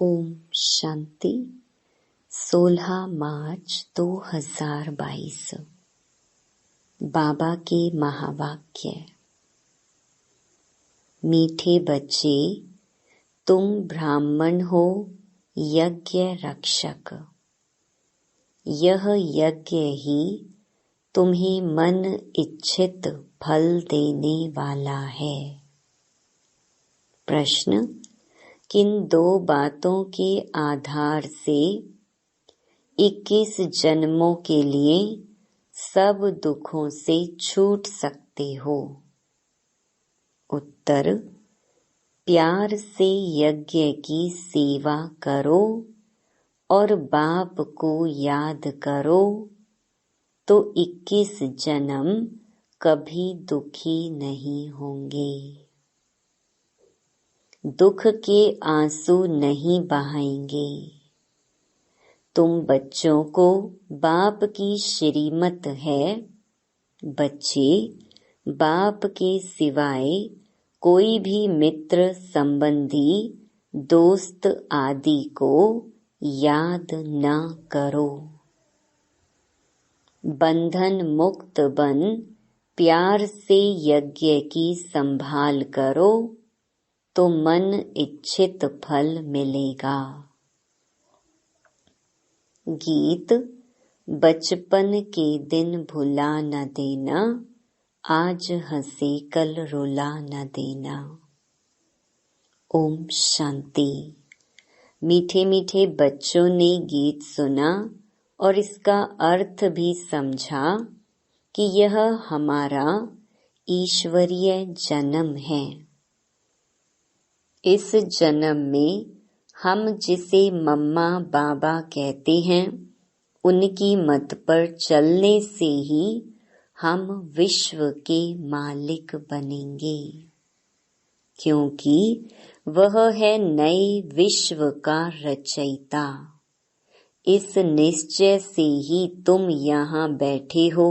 ओम शांति। 16 मार्च 2022। बाबा के महावाक्य। मीठे बच्चे, तुम ब्राह्मण हो, यज्ञ रक्षक। यह यज्ञ ही तुम्हें मन इच्छित फल देने वाला है। प्रश्न: किन दो बातों के आधार से 21 जन्मों के लिए सब दुखों से छूट सकते हो? उत्तर: प्यार से यज्ञ की सेवा करो और बाप को याद करो तो 21 जन्म कभी दुखी नहीं होंगे। दुख के आंसू नहीं बहाएंगे। तुम बच्चों को बाप की श्रीमत है। बच्चे बाप के सिवाय कोई भी मित्र, संबंधी, दोस्त आदि को याद न करो। बंधन मुक्त बन प्यार से यज्ञ की संभाल करो तो मन इच्छित फल मिलेगा। गीत: बचपन के दिन भुला न देना, आज हंसे कल रुला न देना। ओम शांति। मीठे मीठे बच्चों ने गीत सुना और इसका अर्थ भी समझा कि यह हमारा ईश्वरीय जन्म है। इस जन्म में हम जिसे मम्मा बाबा कहते हैं, उनकी मत पर चलने से ही हम विश्व के मालिक बनेंगे, क्योंकि वह है नए विश्व का रचयिता। इस निश्चय से ही तुम यहाँ बैठे हो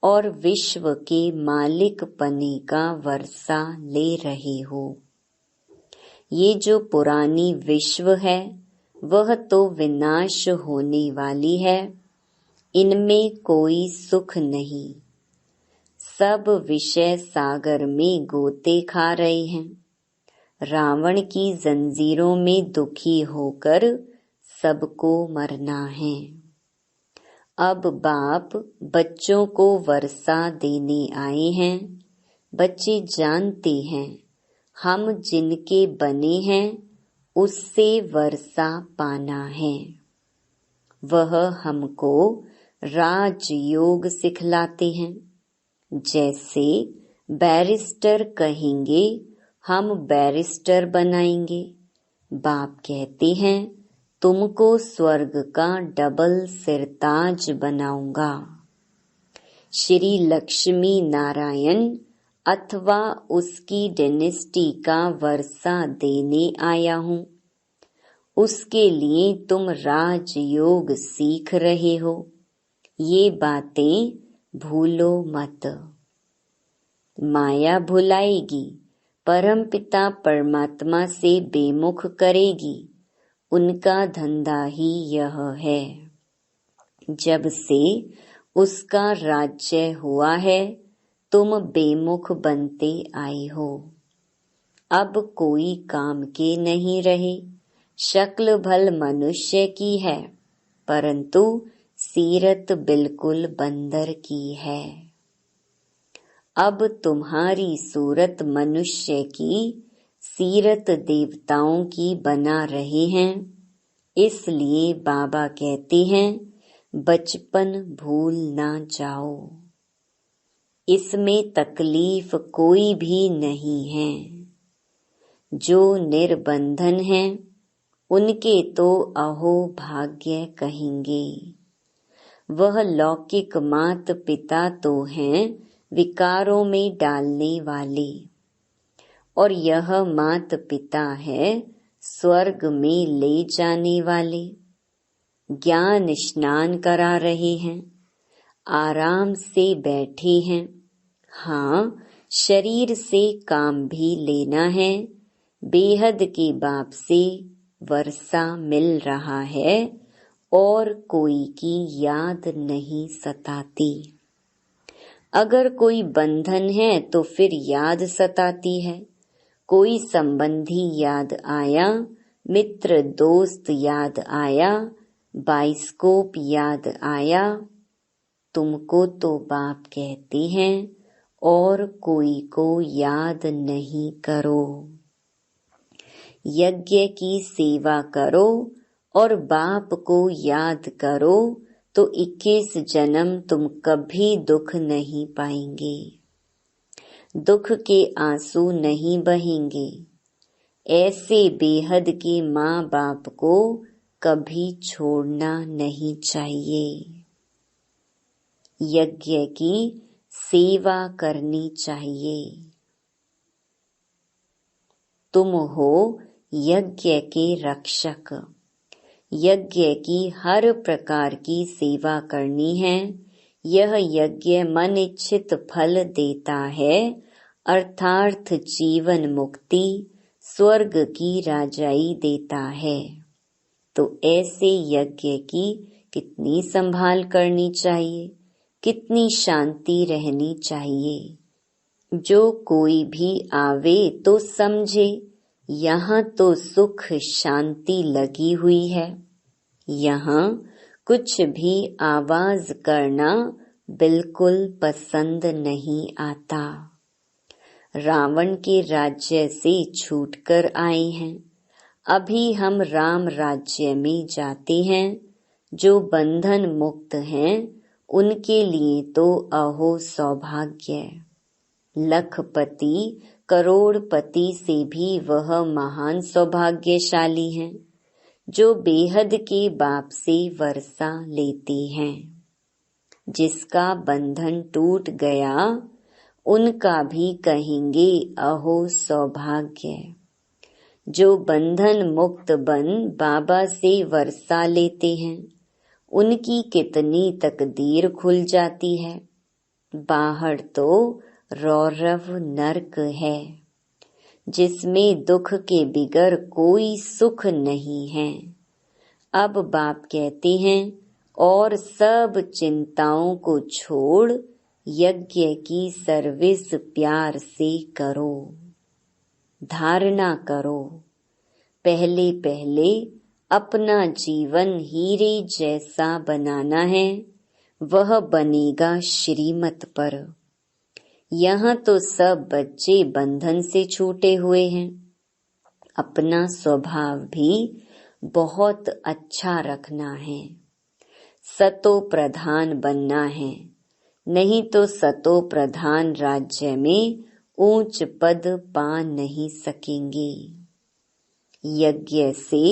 और विश्व के मालिक पने का वर्षा ले रहे हो। ये जो पुरानी विश्व है वह तो विनाश होने वाली है। इनमें कोई सुख नहीं। सब विषय सागर में गोते खा रहे हैं। रावण की जंजीरों में दुखी होकर सबको मरना है। अब बाप बच्चों को वर्षा देने आए हैं। बच्चे जानते हैं हम जिनके बने हैं उससे वर्षा पाना है। वह हमको राजयोग सिखलाते हैं। जैसे बैरिस्टर कहेंगे हम बैरिस्टर बनाएंगे। बाप कहते हैं तुमको स्वर्ग का डबल सिरताज बनाऊंगा। श्री लक्ष्मी नारायण अथवा उसकी डायनेस्टी का वर्षा देने आया हूँ। उसके लिए तुम राजयोग सीख रहे हो। ये बातें भूलो मत। माया भुलाएगी, परमपिता परमात्मा से बेमुख करेगी। उनका धंधा ही यह है। जब से उसका राज्य हुआ है तुम बेमुख बनते आए हो। अब कोई काम के नहीं रहे। शक्ल भल मनुष्य की है, परंतु सीरत बिल्कुल बंदर की है। अब तुम्हारी सूरत मनुष्य की, सीरत देवताओं की बना रहे हैं। इसलिए बाबा कहते हैं बचपन भूल ना जाओ। इसमें तकलीफ कोई भी नहीं है। जो निर्बंधन हैं उनके तो अहो भाग्य कहेंगे। वह लौकिक मात पिता तो हैं विकारों में डालने वाले, और यह मात पिता है स्वर्ग में ले जाने वाले। ज्ञान स्नान करा रहे हैं, आराम से बैठे हैं। हाँ, शरीर से काम भी लेना है। बेहद के बाप से वर्षा मिल रहा है और कोई की याद नहीं सताती। अगर कोई बंधन है तो फिर याद सताती है। कोई संबंधी याद आया, मित्र दोस्त याद आया, बाइस्कोप याद आया। तुमको तो बाप कहते हैं और कोई को याद नहीं करो। यज्ञ की सेवा करो और बाप को याद करो तो 21 जन्म तुम कभी दुख नहीं पाएंगे। दुख के आंसू नहीं बहेंगे। ऐसे बेहद के माँ बाप को कभी छोड़ना नहीं चाहिए। यज्ञ की सेवा करनी चाहिए। तुम हो यज्ञ के रक्षक। यज्ञ की हर प्रकार की सेवा करनी है। यह यज्ञ मन इच्छित फल देता है, अर्थात जीवन मुक्ति, स्वर्ग की राजाई देता है। तो ऐसे यज्ञ की कितनी संभाल करनी चाहिए, कितनी शांति रहनी चाहिए। जो कोई भी आवे तो समझे यहाँ तो सुख शांति लगी हुई है। यहाँ कुछ भी आवाज करना बिल्कुल पसंद नहीं आता। रावण के राज्य से छूटकर आए हैं। अभी हम राम राज्य में जाते हैं। जो बंधन मुक्त हैं उनके लिए तो अहो सौभाग्य। लखपति करोड़पति से भी वह महान सौभाग्यशाली हैं जो बेहद के बाप से वर्षा लेते हैं। जिसका बंधन टूट गया उनका भी कहेंगे अहो सौभाग्य। जो बंधन मुक्त बन बाबा से वर्षा लेते हैं उनकी कितनी तकदीर खुल जाती है। बाहर तो रौरव नरक है जिसमें दुख के बिगर कोई सुख नहीं है। अब बाप कहते हैं और सब चिंताओं को छोड़ यज्ञ की सर्विस प्यार से करो। धारणा करो। पहले पहले अपना जीवन हीरे जैसा बनाना है, वह बनेगा श्रीमत पर। यहाँ तो सब बच्चे बंधन से छूटे हुए हैं। अपना स्वभाव भी बहुत अच्छा रखना है। सतो प्रधान बनना है, नहीं तो सतो प्रधान राज्य में ऊंच पद पा नहीं सकेंगे। यज्ञ से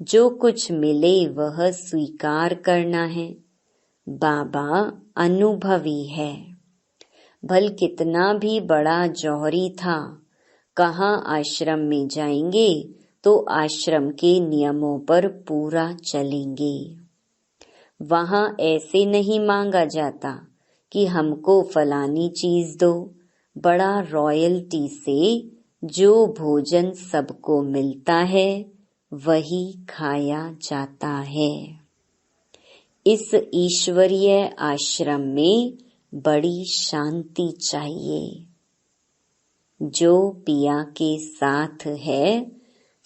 जो कुछ मिले वह स्वीकार करना है। बाबा अनुभवी है। भल कितना भी बड़ा जौहरी था, कहाँ आश्रम में जाएंगे तो आश्रम के नियमों पर पूरा चलेंगे। वहाँ ऐसे नहीं मांगा जाता कि हमको फलानी चीज दो। बड़ा रॉयल्टी से जो भोजन सबको मिलता है वही खाया जाता है। इस ईश्वरीय आश्रम में बड़ी शांति चाहिए। जो पिया के साथ है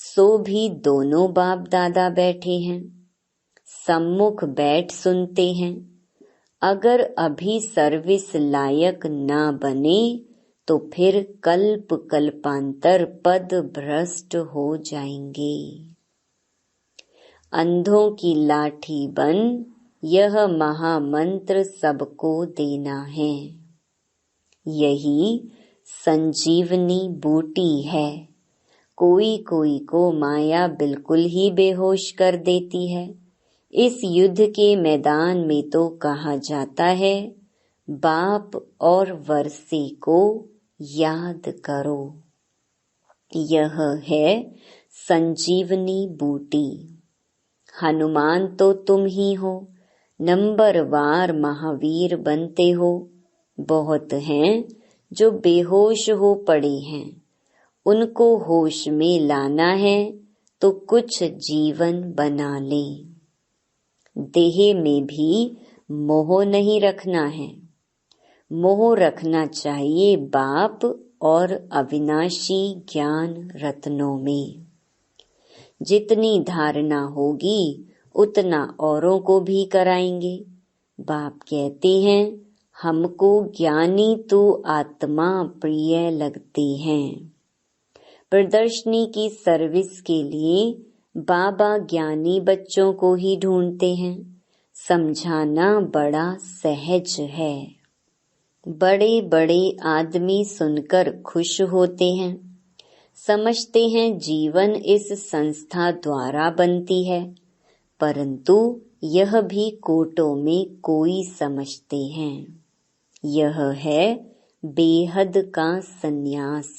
सो भी दोनों बाप दादा बैठे हैं, सम्मुख बैठ सुनते हैं। अगर अभी सर्विस लायक ना बने तो फिर कल्प कल्पांतर पद भ्रष्ट हो जाएंगे। अंधों की लाठी बन यह महामंत्र सबको देना है। यही संजीवनी बूटी है। कोई कोई को माया बिल्कुल ही बेहोश कर देती है। इस युद्ध के मैदान में तो कहा जाता है बाप और वर्षे को याद करो। यह है संजीवनी बूटी। हनुमान तो तुम ही हो, नंबरवार महावीर बनते हो। बहुत हैं जो बेहोश हो पड़े हैं, उनको होश में लाना है तो कुछ जीवन बना लें। देह में भी मोह नहीं रखना है। मोह रखना चाहिए बाप और अविनाशी ज्ञान रत्नों में। जितनी धारणा होगी उतना औरों को भी कराएंगे। बाप कहते हैं, हमको ज्ञानी तो आत्मा प्रिय लगते हैं। प्रदर्शनी की सर्विस के लिए बाबा ज्ञानी बच्चों को ही ढूंढते हैं। समझाना बड़ा सहज है। बड़े बड़े आदमी सुनकर खुश होते हैं, समझते हैं जीवन इस संस्था द्वारा बनती है, परंतु यह भी कोटों में कोई समझते हैं। यह है बेहद का संन्यास।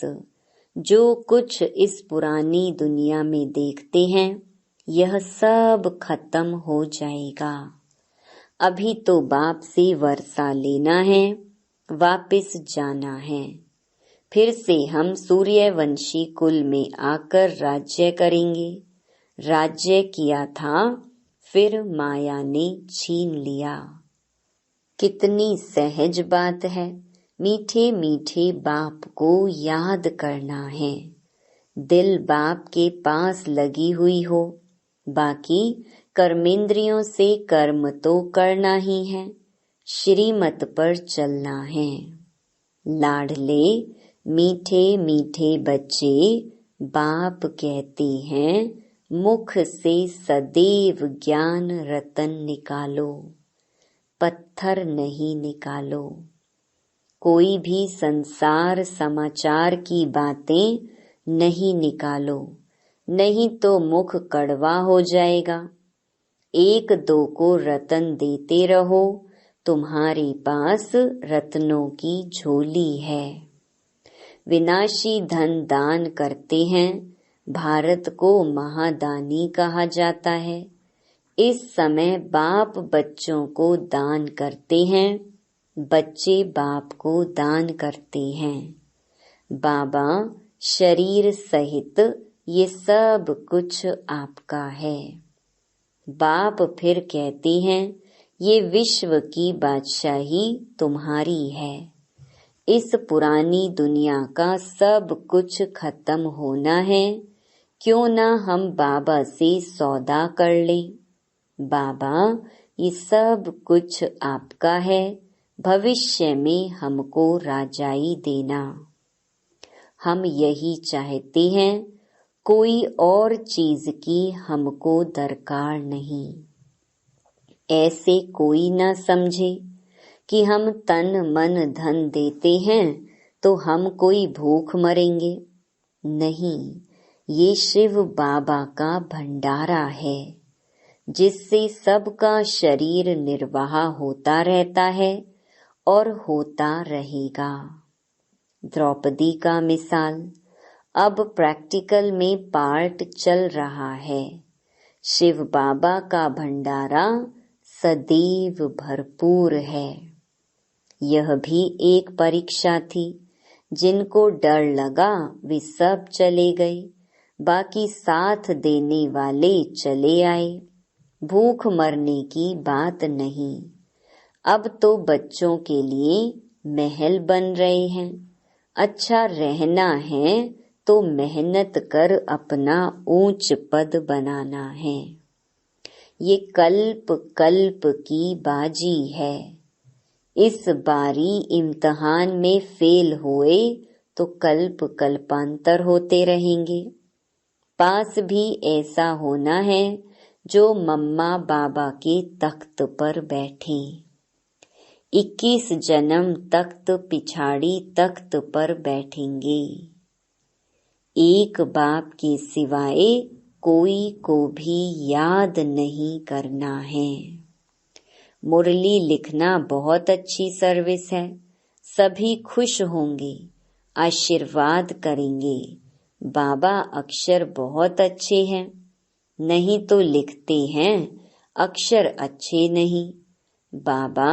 जो कुछ इस पुरानी दुनिया में देखते हैं यह सब खत्म हो जाएगा। अभी तो बाप से वर्षा लेना है, वापस जाना है। फिर से हम सूर्यवंशी कुल में आकर राज्य करेंगे। राज्य किया था, फिर माया ने छीन लिया। कितनी सहज बात है। मीठे मीठे बाप को याद करना है। दिल बाप के पास लगी हुई हो, बाकी कर्मेंद्रियों से कर्म तो करना ही है। श्रीमत पर चलना है। लाडले मीठे मीठे बच्चे, बाप कहते हैं मुख से सदैव ज्ञान रतन निकालो, पत्थर नहीं निकालो। कोई भी संसार समाचार की बातें नहीं निकालो, नहीं तो मुख कड़वा हो जाएगा। एक दो को रतन देते रहो, तुम्हारे पास रत्नों की झोली है। विनाशी धन दान करते हैं। भारत को महादानी कहा जाता है। इस समय बाप बच्चों को दान करते हैं, बच्चे बाप को दान करते हैं। बाबा शरीर सहित ये सब कुछ आपका है। बाप फिर कहते हैं ये विश्व की बादशाही तुम्हारी है। इस पुरानी दुनिया का सब कुछ खत्म होना है, क्यों ना हम बाबा से सौदा कर लें। बाबा ये सब कुछ आपका है, भविष्य में हमको राजाई देना। हम यही चाहते हैं, कोई और चीज की हमको दरकार नहीं। ऐसे कोई न समझे कि हम तन मन धन देते हैं तो हम कोई भूख मरेंगे। नहीं, ये शिव बाबा का भंडारा है, जिससे सबका शरीर निर्वाह होता रहता है और होता रहेगा। द्रौपदी का मिसाल अब प्रैक्टिकल में पार्ट चल रहा है। शिव बाबा का भंडारा सदैव भरपूर है। यह भी एक परीक्षा थी। जिनको डर लगा वे सब चले गए, बाकी साथ देने वाले चले आए। भूख मरने की बात नहीं। अब तो बच्चों के लिए महल बन रहे हैं। अच्छा रहना है तो मेहनत कर अपना ऊंच पद बनाना है। ये कल्प कल्प की बाजी है। इस बारी इम्तिहान में फेल हुए तो कल्प कल्पांतर होते रहेंगे। पास भी ऐसा होना है जो मम्मा बाबा के तख्त पर बैठे। 21 जन्म तख्त पिछाड़ी तख्त पर बैठेंगे। एक बाप के सिवाय कोई को भी याद नहीं करना है। मुरली लिखना बहुत अच्छी सर्विस है। सभी खुश होंगे, आशीर्वाद करेंगे। बाबा अक्षर बहुत अच्छे हैं, नहीं तो लिखते हैं अक्षर अच्छे नहीं। बाबा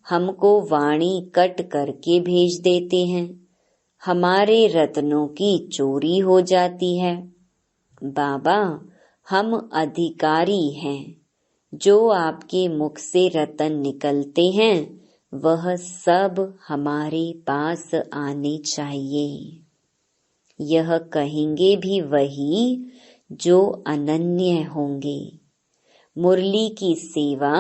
हमको वाणी कट करके भेज देते हैं। हमारे रत्नों की चोरी हो जाती है। बाबा हम अधिकारी हैं। जो आपके मुख से रतन निकलते हैं वह सब हमारे पास आने चाहिए। यह कहेंगे भी वही जो अनन्य होंगे। मुरली की सेवा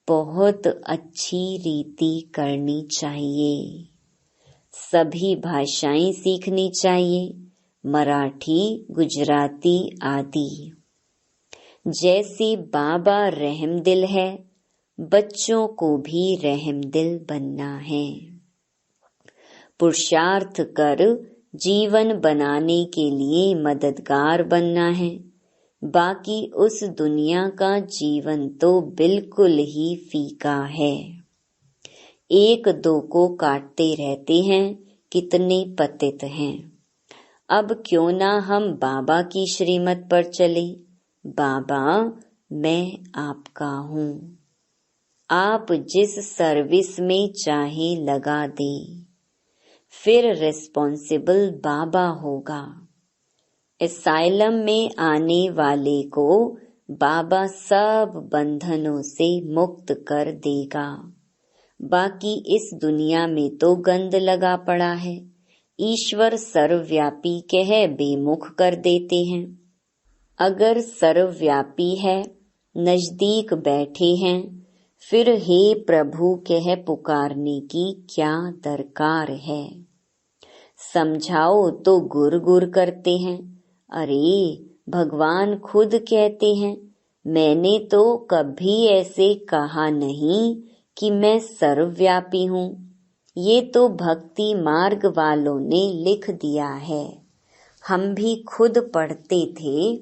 बहुत अच्छी रीति करनी चाहिए। सभी भाषाएं सीखनी चाहिए, मराठी, गुजराती आदि। जैसे बाबा रहमदिल है, बच्चों को भी रहमदिल बनना है। पुरुषार्थ कर जीवन बनाने के लिए मददगार बनना है। बाकी उस दुनिया का जीवन तो बिल्कुल ही फीका है। एक दो को काटते रहते हैं, कितने पतित हैं। अब क्यों ना हम बाबा की श्रीमत पर चले। बाबा, मैं आपका हूँ। आप जिस सर्विस में चाहे लगा दे, फिर रिस्पॉन्सिबल बाबा होगा। एसाइलम में आने वाले को बाबा सब बंधनों से मुक्त कर देगा। बाकी इस दुनिया में तो गंद लगा पड़ा है। ईश्वर सर्वव्यापी कह बेमुख कर देते हैं। अगर सर्वव्यापी है, नजदीक बैठे हैं, फिर हे प्रभु कह पुकारने की क्या दरकार है। समझाओ तो गुर गुर करते हैं। अरे भगवान खुद कहते हैं, मैंने तो कभी ऐसे कहा नहीं कि मैं सर्वव्यापी हूँ। ये तो भक्ति मार्ग वालों ने लिख दिया है। हम भी खुद पढ़ते थे,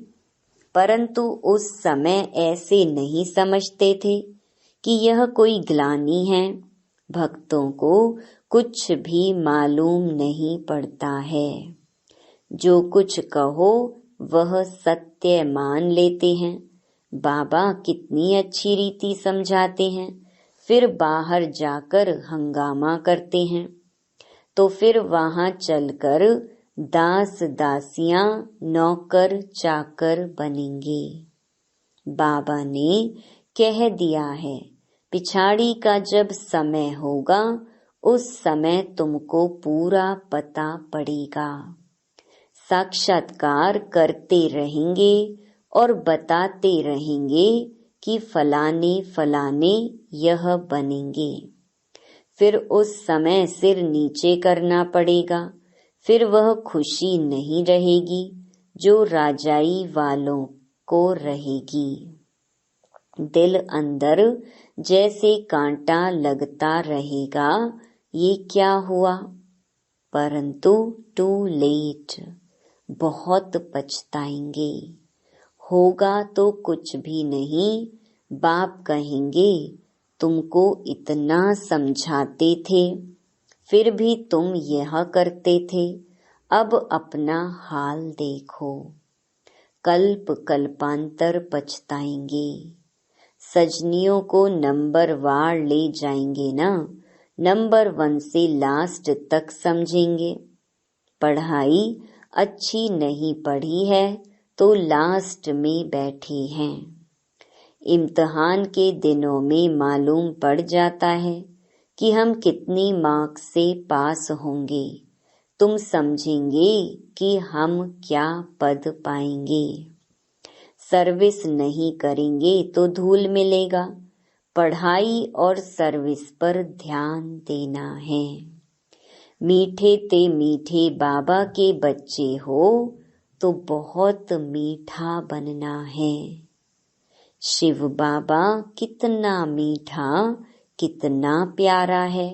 परंतु उस समय ऐसे नहीं समझते थे कि यह कोई ग्लानि है। भक्तों को कुछ भी मालूम नहीं पड़ता है। जो कुछ कहो वह सत्य मान लेते हैं। बाबा कितनी अच्छी रीति समझाते हैं, फिर बाहर जाकर हंगामा करते हैं। तो फिर वहां चलकर दास दासियां नौकर चाकर बनेंगे। बाबा ने कह दिया है, पिछाड़ी का जब समय होगा उस समय तुमको पूरा पता पड़ेगा। साक्षात्कार करते रहेंगे और बताते रहेंगे कि फलाने फलाने यह बनेंगे। फिर उस समय सिर नीचे करना पड़ेगा। फिर वह खुशी नहीं रहेगी जो राजाई वालों को रहेगी। दिल अंदर जैसे कांटा लगता रहेगा, ये क्या हुआ। परंतु टू लेट, बहुत पछताएंगे। होगा तो कुछ भी नहीं। बाप कहेंगे, तुमको इतना समझाते थे, फिर भी तुम यह करते थे। अब अपना हाल देखो। कल्प कल्पांतर पछताएंगे। सजनियों को नंबर वार ले जाएंगे ना, नंबर 1 से लास्ट तक समझेंगे। पढ़ाई अच्छी नहीं पढ़ी है तो लास्ट में बैठे हैं। इम्तिहान के दिनों में मालूम पड़ जाता है कि हम कितनी मार्क्स से पास होंगे। तुम समझेंगे कि हम क्या पद पाएंगे। सर्विस नहीं करेंगे तो धूल मिलेगा। पढ़ाई और सर्विस पर ध्यान देना है। मीठे ते मीठे बाबा के बच्चे हो तो बहुत मीठा बनना है। शिव बाबा कितना मीठा, कितना प्यारा है।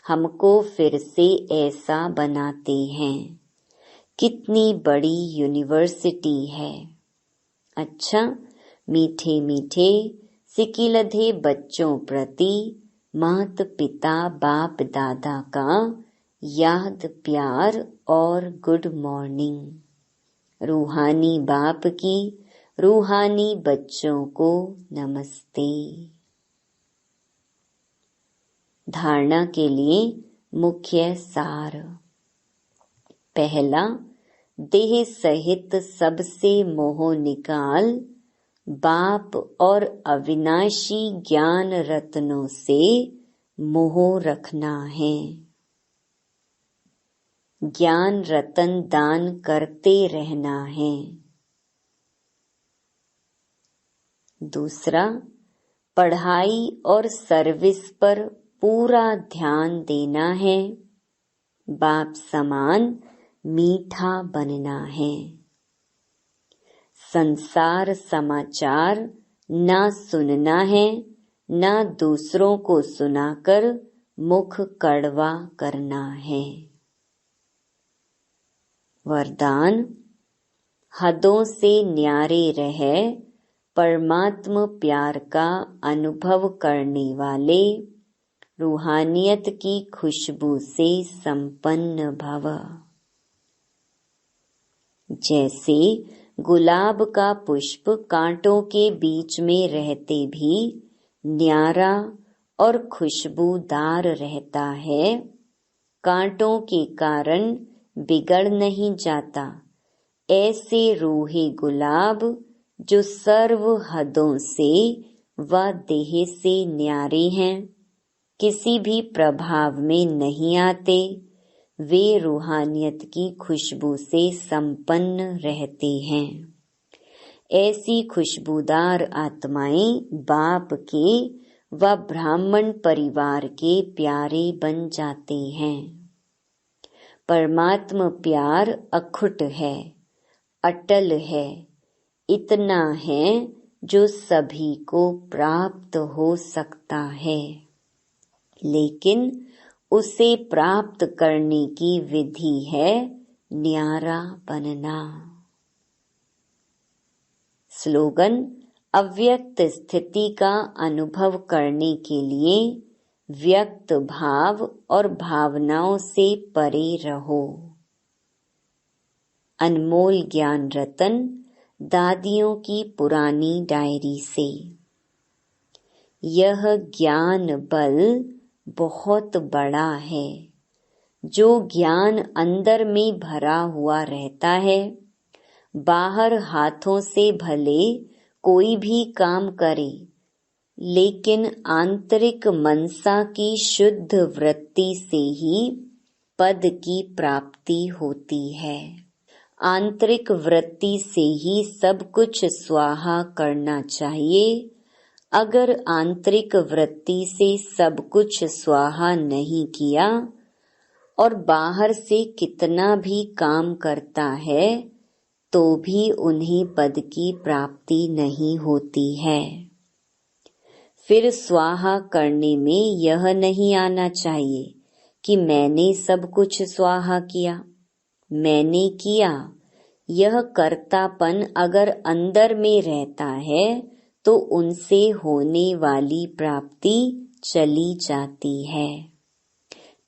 हमको फिर से ऐसा बनाते हैं। कितनी बड़ी यूनिवर्सिटी है। अच्छा, मीठे मीठे सिकिलधे बच्चों प्रति माता पिता बाप दादा का याद प्यार और गुड मॉर्निंग। रूहानी बाप की रूहानी बच्चों को नमस्ते। धारणा के लिए मुख्य सार। पहला, देह सहित सबसे मोह निकाल, बाप और अविनाशी ज्ञान रत्नों से मोह रखना है। ज्ञान रतन दान करते रहना है। दूसरा, पढ़ाई और सर्विस पर पूरा ध्यान देना है। बाप समान मीठा बनना है। संसार समाचार ना सुनना है, ना दूसरों को सुनाकर मुख कड़वा करना है। वरदान, हदों से न्यारे रह परमात्म प्यार का अनुभव करने वाले रूहानियत की खुशबू से संपन्न भव। जैसे गुलाब का पुष्प कांटों के बीच में रहते भी न्यारा और खुशबूदार रहता है, कांटों के कारण बिगड़ नहीं जाता, ऐसे रूहे गुलाब जो सर्व हदों से व देह से न्यारे हैं, किसी भी प्रभाव में नहीं आते, वे रूहानियत की खुशबू से संपन्न रहते हैं। ऐसी खुशबूदार आत्माएं बाप के व ब्राह्मण परिवार के प्यारे बन जाते हैं। परमात्म प्यार अखुट है, अटल है, इतना है जो सभी को प्राप्त हो सकता है, लेकिन उसे प्राप्त करने की विधि है न्यारा बनना। स्लोगन, अव्यक्त स्थिति का अनुभव करने के लिए व्यक्त भाव और भावनाओं से परे रहो। अनमोल ज्ञान रतन दादियों की पुरानी डायरी से। यह ज्ञान बल बहुत बड़ा है। जो ज्ञान अंदर में भरा हुआ रहता है, बाहर हाथों से भले कोई भी काम करे, लेकिन आंतरिक मनसा की शुद्ध वृत्ति से ही पद की प्राप्ति होती है। आंतरिक वृत्ति से ही सब कुछ स्वाहा करना चाहिए। अगर आंतरिक वृत्ति से सब कुछ स्वाहा नहीं किया और बाहर से कितना भी काम करता है, तो भी उन्हें पद की प्राप्ति नहीं होती है। फिर स्वाहा करने में यह नहीं आना चाहिए कि मैंने सब कुछ स्वाहा किया, मैंने किया। यह कर्तापन अगर अंदर में रहता है तो उनसे होने वाली प्राप्ति चली जाती है,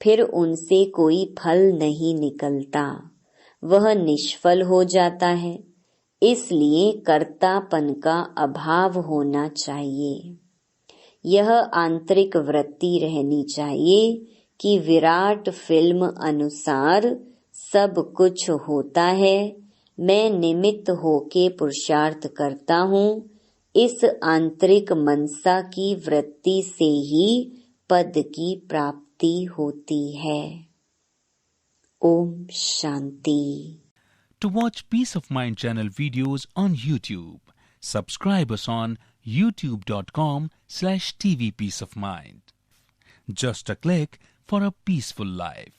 फिर उनसे कोई फल नहीं निकलता, वह निष्फल हो जाता है। इसलिए कर्तापन का अभाव होना चाहिए। यह आंतरिक वृत्ति रहनी चाहिए कि विराट फिल्म अनुसार सब कुछ होता है, मैं निमित्त होके पुरुषार्थ करता हूँ। इस आंतरिक मनसा की वृत्ति से ही पद की प्राप्ति होती है। Om Shanti. To watch Peace of Mind channel videos on YouTube, subscribe us on youtube.com/tvpeaceofmind. Just a click for a peaceful life.